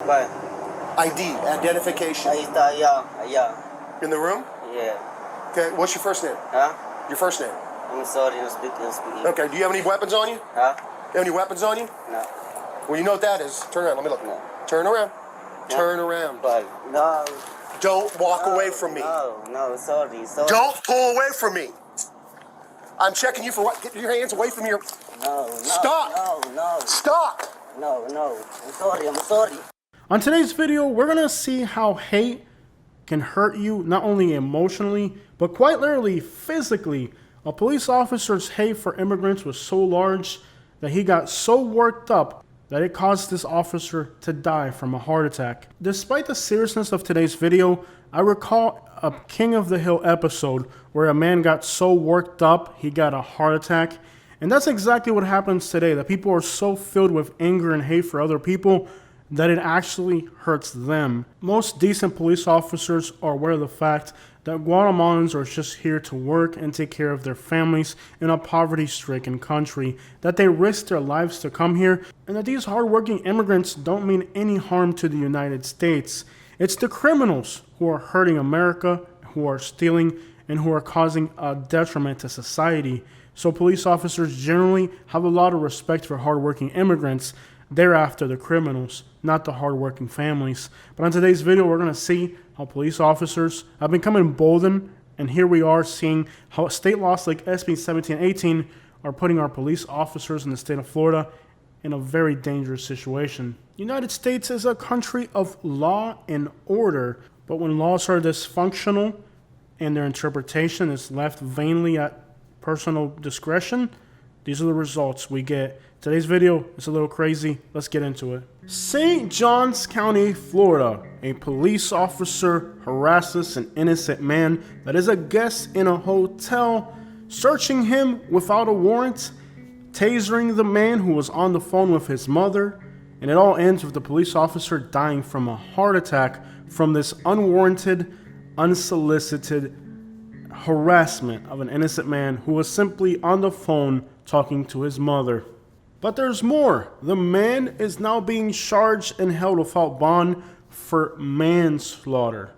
Bye. ID, identification. Yeah. In the room? Yeah. Okay, what's your first name? Huh? Your first name? I'm sorry, I'm speaking. Okay, do you have any weapons on you? Huh? You have any weapons on you? No. Well, you know what that is. Turn around, let me look. No. Turn around. No. Turn around. Bye. No. Don't walk away from me. No, sorry. Don't pull away from me. I'm checking you for what? Get your hands away from your... No. Stop. No. Stop. No. I'm sorry. On today's video, we're going to see how hate can hurt you not only emotionally, but quite literally physically. A police officer's hate for immigrants was so large that he got so worked up that it caused this officer to die from a heart attack. Despite the seriousness of today's video, I recall a King of the Hill episode where a man got so worked up he got a heart attack. And that's exactly what happens today, that people are so filled with anger and hate for other people that it actually hurts them. Most decent police officers are aware of the fact that Guatemalans are just here to work and take care of their families in a poverty-stricken country, that they risk their lives to come here, and that these hardworking immigrants don't mean any harm to the United States. It's the criminals who are hurting America, who are stealing, and who are causing a detriment to society. So police officers generally have a lot of respect for hardworking immigrants. They're after the criminals, not the hardworking families. But on today's video, we're going to see how police officers have become emboldened, and here we are seeing how state laws like SB 1718 are putting our police officers in the state of Florida in a very dangerous situation. The United States is a country of law and order, but when laws are dysfunctional and their interpretation is left vainly at personal discretion, these are the results we get. Today's video is a little crazy. Let's get into it. St. Johns County, Florida. A police officer harasses an innocent man that is a guest in a hotel, searching him without a warrant, tasering the man who was on the phone with his mother, and it all ends with the police officer dying from a heart attack from this unwarranted, unsolicited harassment of an innocent man who was simply on the phone talking to his mother. But there's more. The man is now being charged and held without bond for manslaughter,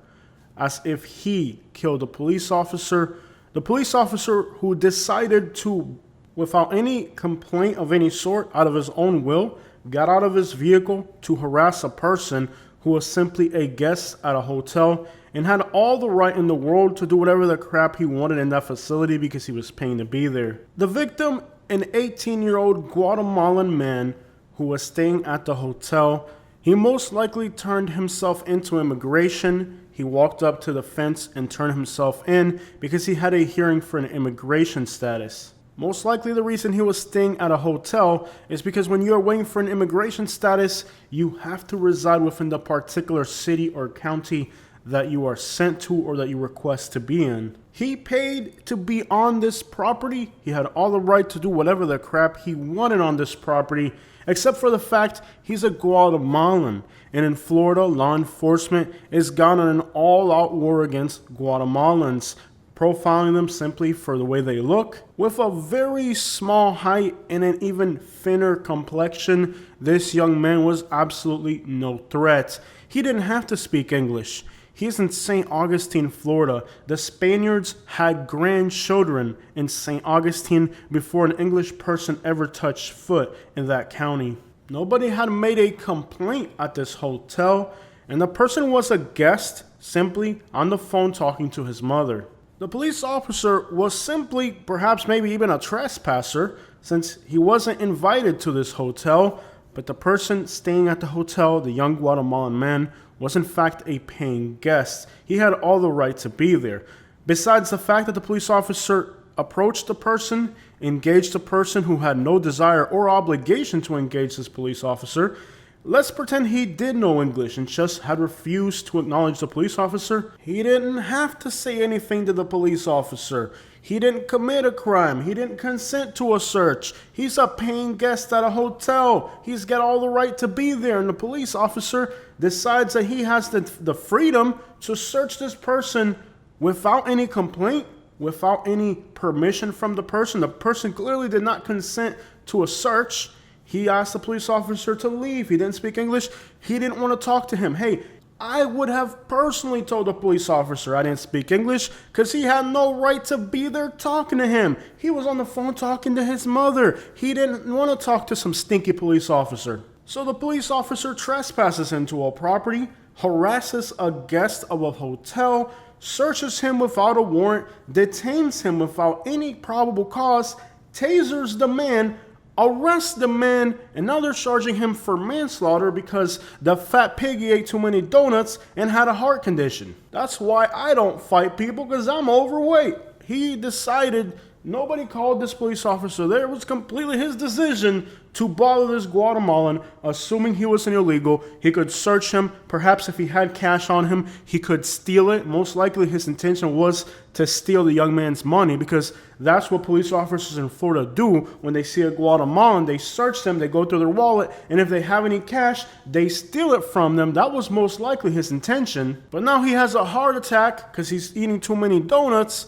as if he killed a police officer. The police officer who decided to, without any complaint of any sort, out of his own will, got out of his vehicle to harass a person who was simply a guest at a hotel and had all the right in the world to do whatever the crap he wanted in that facility because he was paying to be there. The victim, an 18-year-old Guatemalan man who was staying at the hotel. He most likely turned himself into immigration. He walked up to the fence and turned himself in because he had a hearing for an immigration status. Most likely the reason he was staying at a hotel is because when you are waiting for an immigration status, you have to reside within the particular city or county that you are sent to or that you request to be in. He paid to be on this property. He had all the right to do whatever the crap he wanted on this property, except for the fact he's a Guatemalan. And in Florida, law enforcement is gone on an all-out war against Guatemalans, profiling them simply for the way they look. With a very small height and an even thinner complexion, this young man was absolutely no threat. He didn't have to speak English. He's in St. Augustine, Florida. The Spaniards had grandchildren in St. Augustine before an English person ever touched foot in that county. Nobody had made a complaint at this hotel, and the person was a guest simply on the phone talking to his mother. The police officer was simply, perhaps maybe even a trespasser, since he wasn't invited to this hotel, but the person staying at the hotel, the young Guatemalan man, was in fact a paying guest. He had all the right to be there. Besides the fact that the police officer approached the person, engaged the person who had no desire or obligation to engage this police officer, let's pretend he did know English and just had refused to acknowledge the police officer. He didn't have to say anything to the police officer. He didn't commit a crime. He didn't consent to a search. He's a paying guest at a hotel. He's got all the right to be there, and the police officer decides that he has the freedom to search this person without any complaint, without any permission from the person. The person clearly did not consent to a search. He asked the police officer to leave. He didn't speak English. He didn't want to talk to him. Hey, I would have personally told the police officer I didn't speak English because he had no right to be there talking to him. He was on the phone talking to his mother. He didn't want to talk to some stinky police officer. So the police officer trespasses into a property, harasses a guest of a hotel, searches him without a warrant, detains him without any probable cause, tasers the man, arrests the man, and now they're charging him for manslaughter because the fat piggy ate too many donuts and had a heart condition. That's why I don't fight people, because I'm overweight. He decided, nobody called this police officer there. It was completely his decision to bother this Guatemalan, assuming he was an illegal. He could search him. Perhaps if he had cash on him, he could steal it. Most likely his intention was to steal the young man's money, because that's what police officers in Florida do. When they see a Guatemalan, they search them, they go through their wallet, and if they have any cash, they steal it from them. That was most likely his intention. But now he has a heart attack because he's eating too many donuts,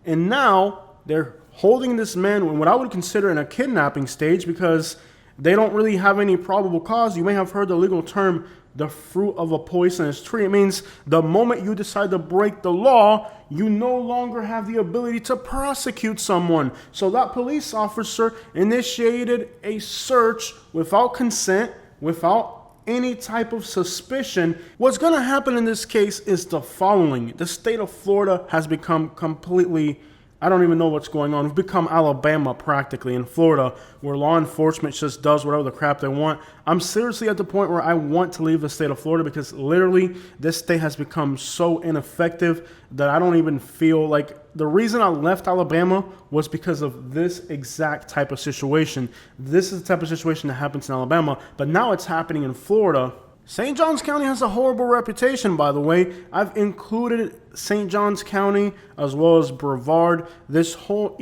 and now they're holding this man in what I would consider in a kidnapping stage, because they don't really have any probable cause. You may have heard the legal term, the fruit of a poisonous tree. It means the moment you decide to break the law, you no longer have the ability to prosecute someone. So that police officer initiated a search without consent, without any type of suspicion. What's going to happen in this case is the following. The state of Florida has become completely, I don't even know what's going on. We've become Alabama practically in Florida, where law enforcement just does whatever the crap they want. I'm seriously at the point where I want to leave the state of Florida, because literally this state has become so ineffective that I don't even feel like, the reason I left Alabama was because of this exact type of situation. This is the type of situation that happens in Alabama, but now it's happening in Florida. St. Johns County has a horrible reputation, by the way. I've included St. Johns County as well as Brevard, this whole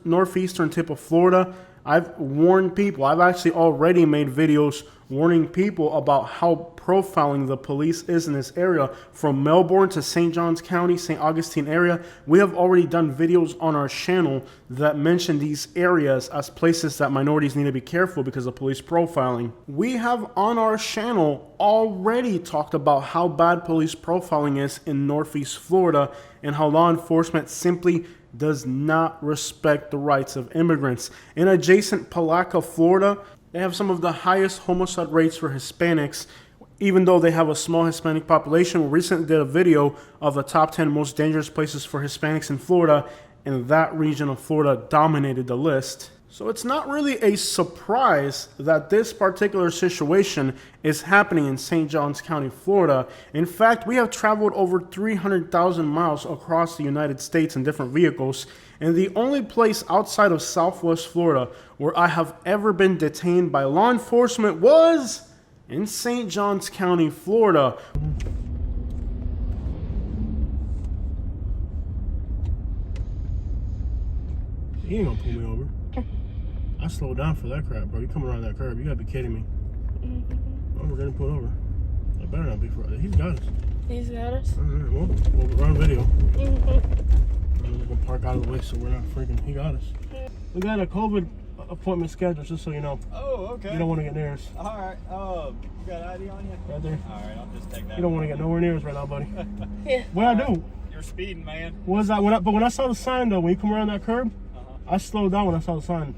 northeastern tip of Florida. I've warned people. I've actually already made videos warning people about how profiling the police is in this area. From Melbourne to St. Johns County, St. Augustine area, we have already done videos on our channel that mention these areas as places that minorities need to be careful because of police profiling. We have on our channel already talked about how bad police profiling is in Northeast Florida and how law enforcement simply does not respect the rights of immigrants. In adjacent Palaca, Florida, they have some of the highest homicide rates for Hispanics, even though they have a small Hispanic population. We recently did a video of the top 10 most dangerous places for Hispanics in Florida, and that region of Florida dominated the list. So it's not really a surprise that this particular situation is happening in St. Johns County, Florida. In fact, we have traveled over 300,000 miles across the United States in different vehicles, and the only place outside of Southwest Florida where I have ever been detained by law enforcement was in St. Johns County, Florida. He ain't gonna pull me over. I slowed down for that crap, bro. You coming around that curve, you gotta be kidding me. Oh, we're getting pulled over. That better not be for us. He's got us. He's got us? Well, we're on video. We're gonna park out of the way so we're not freaking. He got us. We got a COVID appointment scheduled, just so you know. Oh, okay. You don't want to get near us. All right. You got ID on you? Right there. All right, I'll just take that. You don't want to get nowhere near us right now, buddy. Yeah. What I do? You're speeding, man. Was that when I saw the sign though? When you come around that curb, I slowed down when I saw the sign.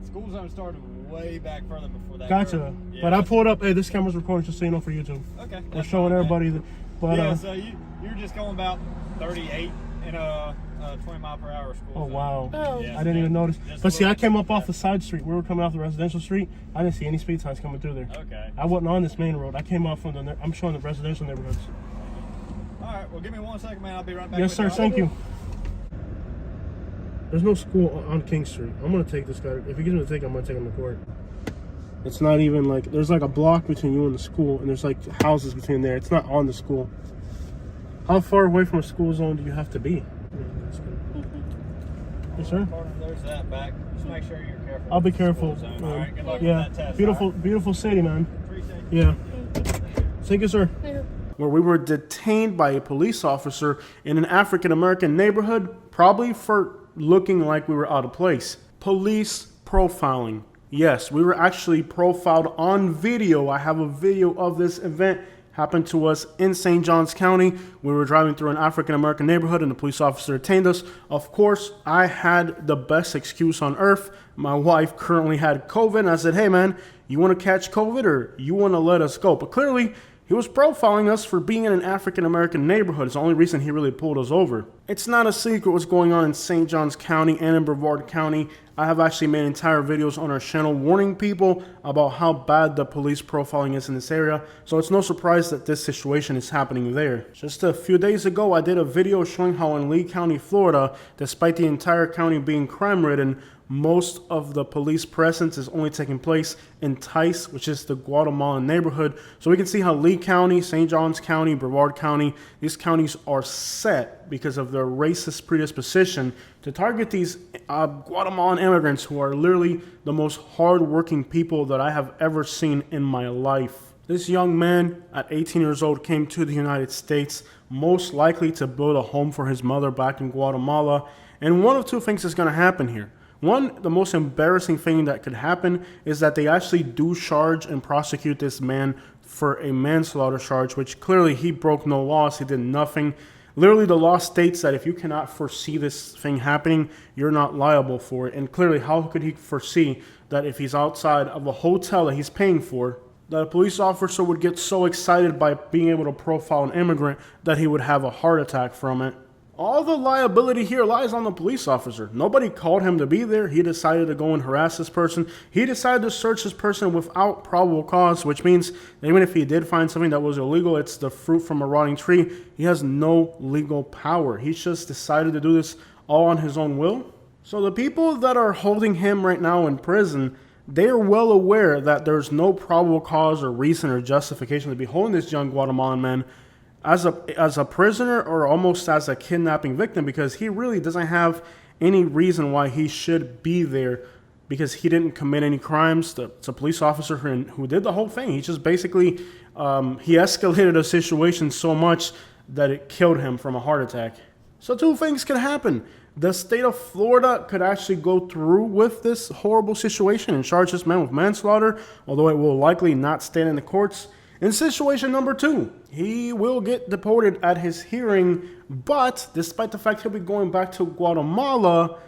School zone started way back further before that. Gotcha. curve. Yeah. But I pulled up. Hey, this camera's recording, just so you know, for YouTube. Okay. We're showing everybody. But yeah. So you're just going about 38 in a 20-mile-per-hour school oh zone. wow. Oh. Yeah, I didn't even notice. just But see, a I little came bit up off the faster. side street. We were coming off the residential street. I didn't see any speed signs coming through there. Okay. I wasn't on this main road. I came off from the. I'm showing the residential neighborhoods. All right. Well, give me 1 second, man. I'll be right back. Yes, with sir. you. Thank you. There's no school on King Street. I'm gonna take this guy. If he gives me the ticket, I'm gonna take him to court. It's not even like there's like a block between you and the school, and there's like houses between there. It's not on the school. How far away from a school zone do you have to be? Yes, sir. There's that back. Just make sure you're careful. I'll be with the careful. school zone. All right. Good luck Yeah, with that test. beautiful, all right? beautiful city, man. Appreciate it. Yeah. Thank you, sir. Yeah. Where we were detained by a police officer in an African-American neighborhood, probably for looking like we were out of place. Police profiling. Yes, we were actually profiled on video. I have a video of this event. Happened to us in St. Johns County. We were driving through an African-American neighborhood and the police officer detained us. Of course, I had the best excuse on earth. My wife currently had COVID and I said, hey man, you want to catch COVID or you want to let us go? But clearly, he was profiling us for being in an African-American neighborhood. It's the only reason he really pulled us over. It's not a secret what's going on in St. Johns County and in Brevard County. I have actually made entire videos on our channel warning people about how bad the police profiling is in this area. So it's no surprise that this situation is happening there. Just a few days ago, I did a video showing how in Lee County, Florida, despite the entire county being crime-ridden, most of the police presence is only taking place in Tice, which is the Guatemalan neighborhood. So we can see how Lee County, St. Johns County, Brevard County, these counties are set because of their racist predisposition to target these Guatemalan immigrants who are literally the most hardworking people that I have ever seen in my life. This young man at 18 years old came to the United States, most likely to build a home for his mother back in Guatemala. And one of two things is going to happen here. One, the most embarrassing thing that could happen is that they actually do charge and prosecute this man for a manslaughter charge, which clearly he broke no laws. He did nothing. Literally, the law states that if you cannot foresee this thing happening, you're not liable for it. And clearly, how could he foresee that if he's outside of a hotel that he's paying for, that a police officer would get so excited by being able to profile an immigrant that he would have a heart attack from it? All the liability here lies on the police officer. Nobody called him to be there. He decided to go and harass this person. He decided to search this person without probable cause, which means that even if he did find something that was illegal, it's the fruit from a rotting tree. He has no legal power. He just decided to do this all on his own will. So the people that are holding him right now in prison, they are well aware that there's no probable cause or reason or justification to be holding this young Guatemalan man as a prisoner or almost as a kidnapping victim, because he really doesn't have any reason why he should be there, because he didn't commit any crimes. It's a police officer who did the whole thing. He just basically, he escalated a situation so much that it killed him from a heart attack. So two things could happen. The state of Florida could actually go through with this horrible situation and charge this man with manslaughter, although it will likely not stand in the courts. In situation number two, he will get deported at his hearing, but despite the fact he'll be going back to Guatemala,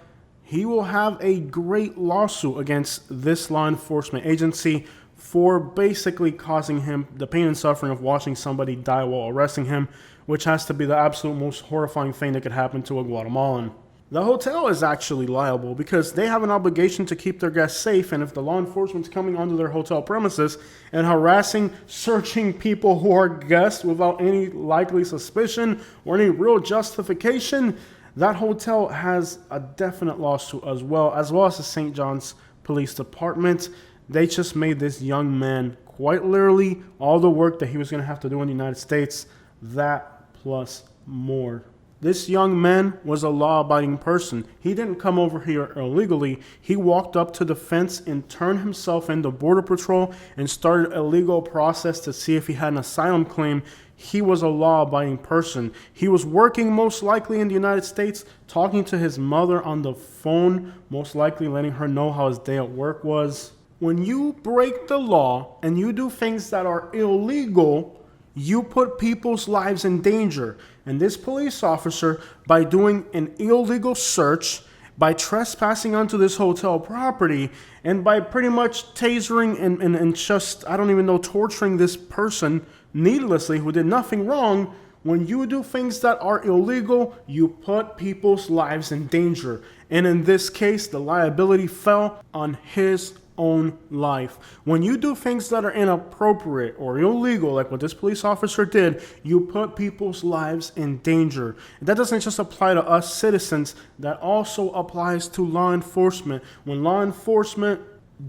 he will have a great lawsuit against this law enforcement agency for basically causing him the pain and suffering of watching somebody die while arresting him, which has to be the absolute most horrifying thing that could happen to a Guatemalan. The hotel is actually liable because they have an obligation to keep their guests safe, and if the law enforcement's coming onto their hotel premises and harassing, searching people who are guests without any likely suspicion or any real justification, that hotel has a definite lawsuit as well as the St. John's Police Department. They just made this young man, quite literally, all the work that he was going to have to do in the United States, that plus more. This young man was a law-abiding person. He didn't come over here illegally. He walked up to the fence and turned himself into Border Patrol and started a legal process to see if he had an asylum claim. He was a law-abiding person. He was working most likely in the United States, talking to his mother on the phone, most likely letting her know how his day at work was. When you break the law and you do things that are illegal, you put people's lives in danger. And this police officer, by doing an illegal search, by trespassing onto this hotel property, and by pretty much tasering and just, I don't even know, torturing this person needlessly who did nothing wrong, when you do things that are illegal, you put people's lives in danger. And in this case, the liability fell on his own life. When you do things that are inappropriate or illegal, like what this police officer did, you put people's lives in danger. And that doesn't just apply to us citizens, that also applies to law enforcement. When law enforcement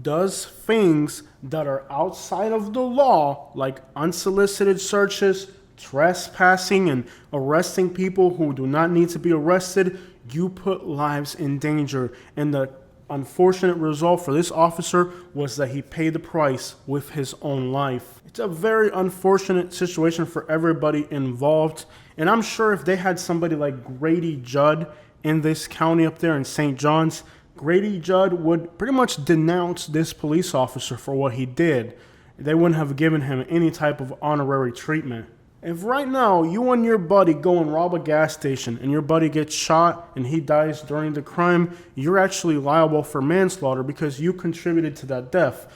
does things that are outside of the law, like unsolicited searches, trespassing, and arresting people who do not need to be arrested, you put lives in danger. And the unfortunate result for this officer was that he paid the price with his own life. It's a very unfortunate situation for everybody involved, and I'm sure if they had somebody like Grady Judd in this county up there in St. John's, Grady Judd would pretty much denounce this police officer for what he did. They wouldn't have given him any type of honorary treatment. If right now you and your buddy go and rob a gas station and your buddy gets shot and he dies during the crime, you're actually liable for manslaughter because you contributed to that death.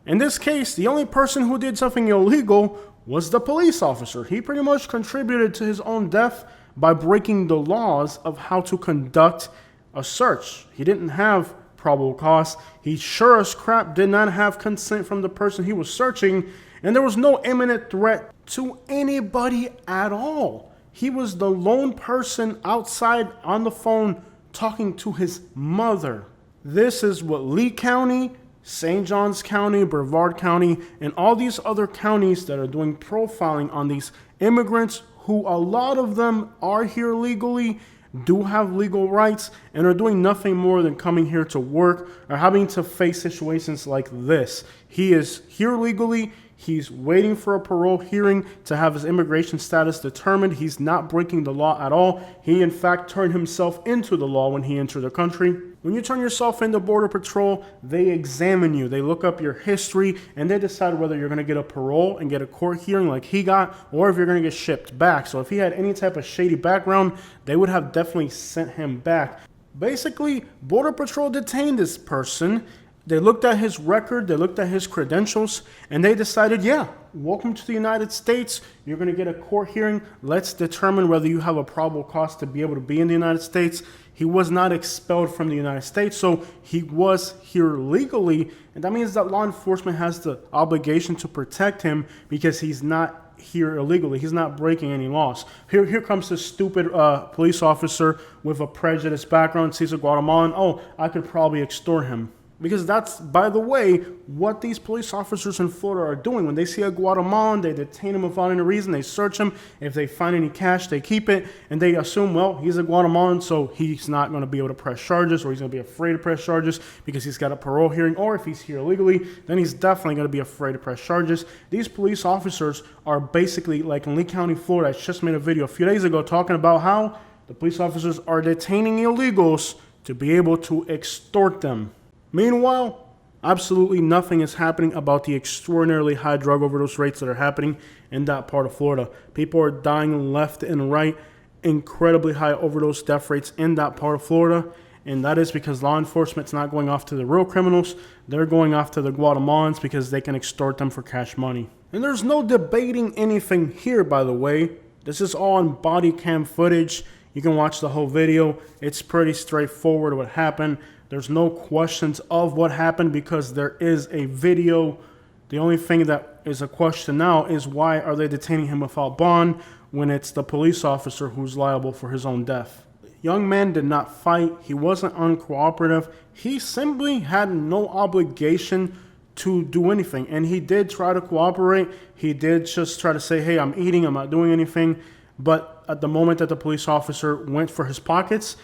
In this case, the only person who did something illegal was the police officer. He pretty much contributed to his own death by breaking the laws of how to conduct a search. He didn't have probable cause. He sure as crap did not have consent from the person he was searching, and there was no imminent threat to anybody at all. He was the lone person outside on the phone talking to his mother. This is what Lee County, St. Johns County, Brevard County, and all these other counties that are doing profiling on these immigrants, who a lot of them are here legally, do have legal rights, and are doing nothing more than coming here to work or having to face situations like this. He is here legally. He's waiting for a parole hearing to have his immigration status determined. He's not breaking the law at all. He, in fact, turned himself into the law when he entered the country. When you turn yourself into Border Patrol, they examine you. They look up your history, and they decide whether you're going to get a parole and get a court hearing like he got, or if you're going to get shipped back. So if he had any type of shady background, they would have definitely sent him back. Basically, Border Patrol detained this person. They looked at his record, they looked at his credentials, and they decided, yeah, welcome to the United States. You're going to get a court hearing. Let's determine whether you have a probable cause to be able to be in the United States. He was not expelled from the United States, so he was here legally, and that means that law enforcement has the obligation to protect him because he's not here illegally. He's not breaking any laws. Here comes this stupid police officer with a prejudiced background, sees a Guatemalan. Oh, I could probably extort him. Because that's, by the way, what these police officers in Florida are doing. When they see a Guatemalan, they detain him without any reason. They search him. If they find any cash, they keep it. And they assume, well, he's a Guatemalan, so he's not going to be able to press charges, or he's going to be afraid to press charges because he's got a parole hearing. Or if he's here illegally, then he's definitely going to be afraid to press charges. These police officers are basically like in Lee County, Florida. I just made a video a few days ago talking about how the police officers are detaining illegals to be able to extort them. Meanwhile, absolutely nothing is happening about the extraordinarily high drug overdose rates that are happening in that part of Florida. People are dying left and right. Incredibly high overdose death rates in that part of Florida. And that is because law enforcement's not going after the real criminals. They're going after the Guatemalans because they can extort them for cash money. And there's no debating anything here, by the way. This is all on body cam footage. You can watch the whole video. It's pretty straightforward what happened. There's no questions of what happened because there is a video. The only thing that is a question now is why are they detaining him without bond when it's the police officer who's liable for his own death. The young man did not fight. He wasn't uncooperative. He simply had no obligation to do anything. And he did try to cooperate. He did just try to say, hey, I'm eating, I'm not doing anything. But at the moment that the police officer went for his pockets,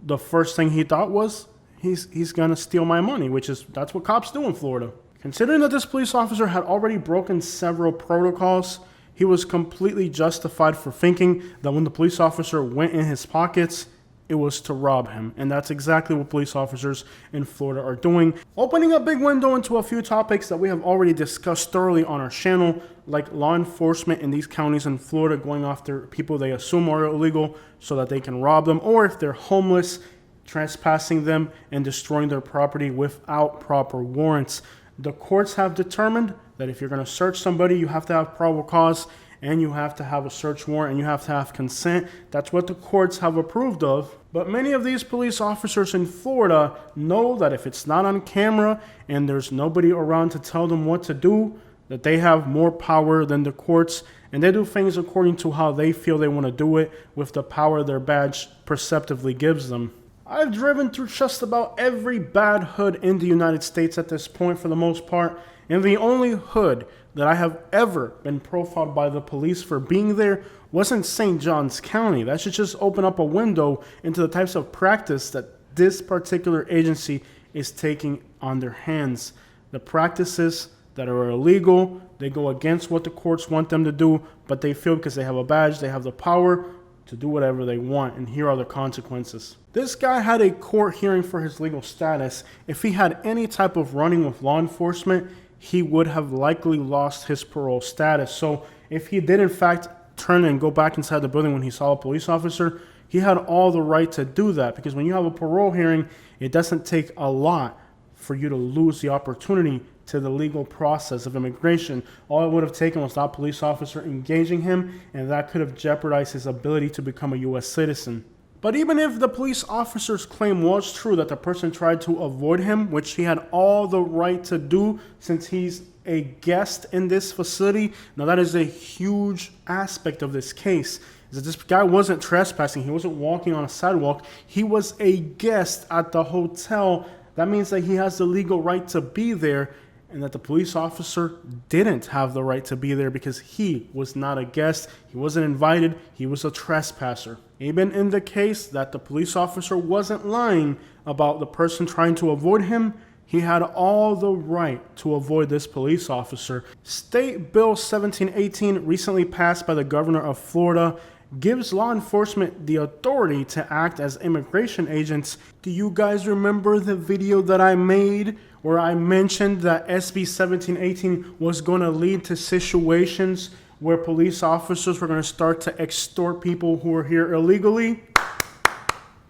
the first thing he thought was, he's gonna steal my money, that's what cops do in Florida. Considering that this police officer had already broken several protocols, he was completely justified for thinking that when the police officer went in his pockets, it was to rob him. And that's exactly what police officers in Florida are doing. Opening a big window into a few topics that we have already discussed thoroughly on our channel, like law enforcement in these counties in Florida going after people they assume are illegal so that they can rob them, or if they're homeless, trespassing them and destroying their property without proper warrants. The courts have determined that if you're going to search somebody, you have to have probable cause and you have to have a search warrant and you have to have consent. That's what the courts have approved of. But many of these police officers in Florida know that if it's not on camera and there's nobody around to tell them what to do, that they have more power than the courts, and they do things according to how they feel they want to do it with the power their badge perceptively gives them. I've driven through just about every bad hood in the United States at this point for the most part, and the only hood that I have ever been profiled by the police for being there wasn't St. Johns County. That should just open up a window into the types of practice that this particular agency is taking on their hands. The practices that are illegal, they go against what the courts want them to do, but they feel because they have a badge, they have the power to do whatever they want, and here are the consequences. This guy had a court hearing for his legal status. If he had any type of running with law enforcement, he would have likely lost his parole status. So if he did in fact turn and go back inside the building when he saw a police officer, he had all the right to do that, because when you have a parole hearing, it doesn't take a lot for you to lose the opportunity to the legal process of immigration. All it would have taken was that police officer engaging him, and that could have jeopardized his ability to become a U.S. citizen. But even if the police officer's claim was true that the person tried to avoid him, which he had all the right to do since he's a guest in this facility, now that is a huge aspect of this case, is that this guy wasn't trespassing, he wasn't walking on a sidewalk, he was a guest at the hotel. That means that he has the legal right to be there, and that the police officer didn't have the right to be there because he was not a guest, he wasn't invited, he was a trespasser. Even in the case that the police officer wasn't lying about the person trying to avoid him, he had all the right to avoid this police officer. State Bill 1718, recently passed by the governor of Florida, gives law enforcement the authority to act as immigration agents. Do you guys remember the video that I made where I mentioned that SB 1718 was going to lead to situations where police officers were going to start to extort people who are here illegally?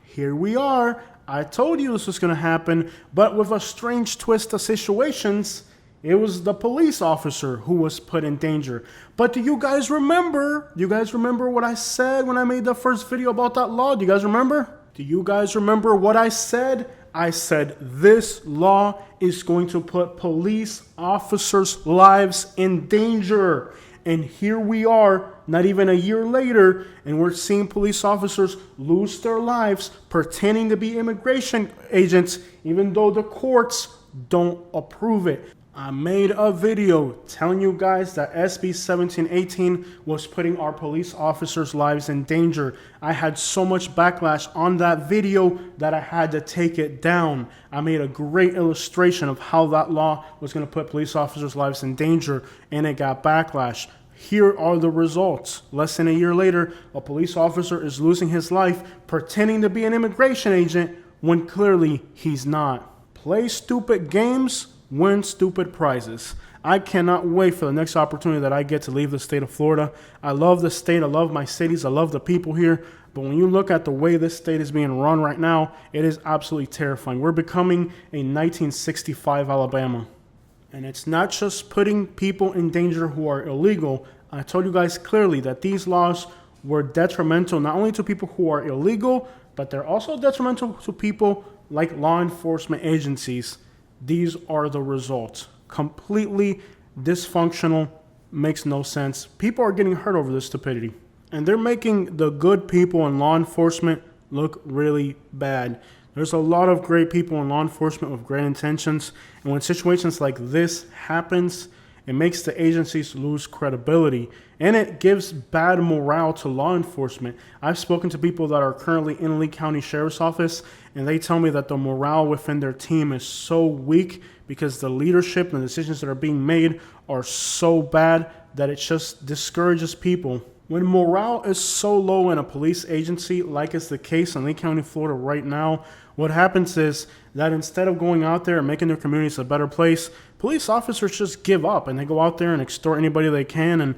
Here we are. I told you this was going to happen, but with a strange twist of situations, it was the police officer who was put in danger. But do you guys remember? Do you guys remember what I said when I made the first video about that law? Do you guys remember? Do you guys remember what I said? I said this law is going to put police officers' lives in danger. And here we are, not even a year later, and we're seeing police officers lose their lives pretending to be immigration agents, even though the courts don't approve it. I made a video telling you guys that SB 1718 was putting our police officers' lives in danger. I had so much backlash on that video that I had to take it down. I made a great illustration of how that law was going to put police officers' lives in danger, and it got backlash. Here are the results. Less than a year later, a police officer is losing his life pretending to be an immigration agent when clearly he's not. Play stupid games, win stupid prizes. I cannot wait for the next opportunity that I get to leave the state of Florida. I love the state. I love my cities. I love the people here. But when you look at the way this state is being run right now, it is absolutely terrifying. We're becoming a 1965 Alabama. And it's not just putting people in danger who are illegal. I told you guys clearly that these laws were detrimental not only to people who are illegal, but they're also detrimental to people like law enforcement agencies. These are the results. Completely dysfunctional, makes no sense. People are getting hurt over this stupidity. And they're making the good people in law enforcement look really bad. There's a lot of great people in law enforcement with great intentions. And when situations like this happens, it makes the agencies lose credibility. And it gives bad morale to law enforcement. I've spoken to people that are currently in Lee County Sheriff's Office, and they tell me that the morale within their team is so weak because the leadership and the decisions that are being made are so bad that it just discourages people. When morale is so low in a police agency, like is the case in Lee County, Florida right now, what happens is that instead of going out there and making their communities a better place, police officers just give up and they go out there and extort anybody they can. And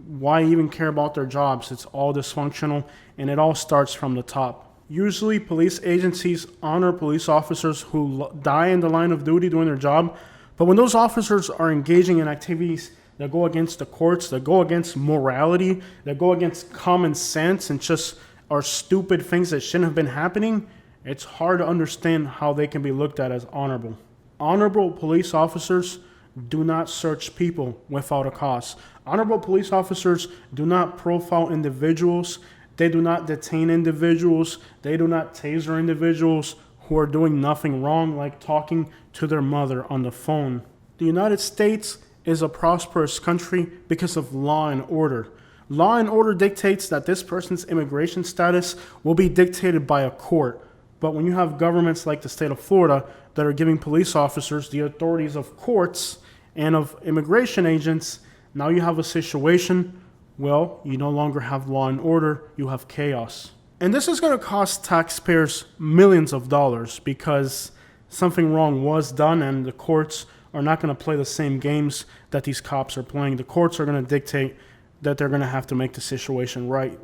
why even care about their jobs? It's all dysfunctional, and it all starts from the top. Usually police agencies honor police officers who die in the line of duty doing their job. But when those officers are engaging in activities that go against the courts, that go against morality, that go against common sense and just are stupid things that shouldn't have been happening, it's hard to understand how they can be looked at as honorable. Honorable police officers do not search people without a cause. Honorable police officers do not profile individuals. They do not detain individuals. They do not taser individuals who are doing nothing wrong, like talking to their mother on the phone. The United States is a prosperous country because of law and order. Law and order dictates that this person's immigration status will be dictated by a court. But when you have governments like the state of Florida that are giving police officers the authorities of courts and of immigration agents, now you have a situation well, you no longer have law and order, you have chaos. And this is going to cost taxpayers millions of dollars because something wrong was done, and the courts are not going to play the same games that these cops are playing. The courts are going to dictate that they're going to have to make the situation right.